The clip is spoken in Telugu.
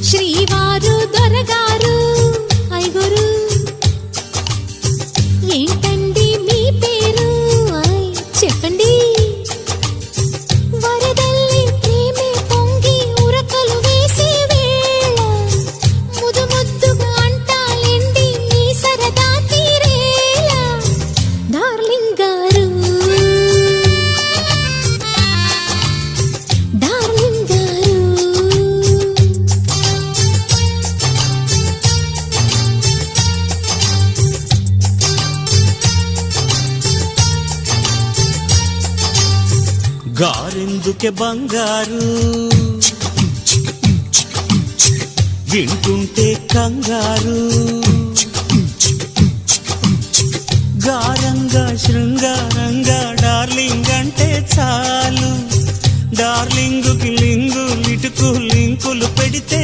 శ్రీవారు దొరగారు ఐగురు ఏంటండి మీ పేరు చెప్పండి వరదల్లి ప్రేమే పొంగి ఉరకలు వేసే వేళ ముదు ముద్దుగా అంటాలేండి మీ సరదా తీరేలా డార్లింగ్ గారు డార్లింగ్ గారు గారెందుకే బంగారు వింటుంటే కంగారు గారంగా శృంగారంగా డార్లింగ్ అంటే చాలు డార్లింగుకి లింగు లిటుకు లింకులు పెడితే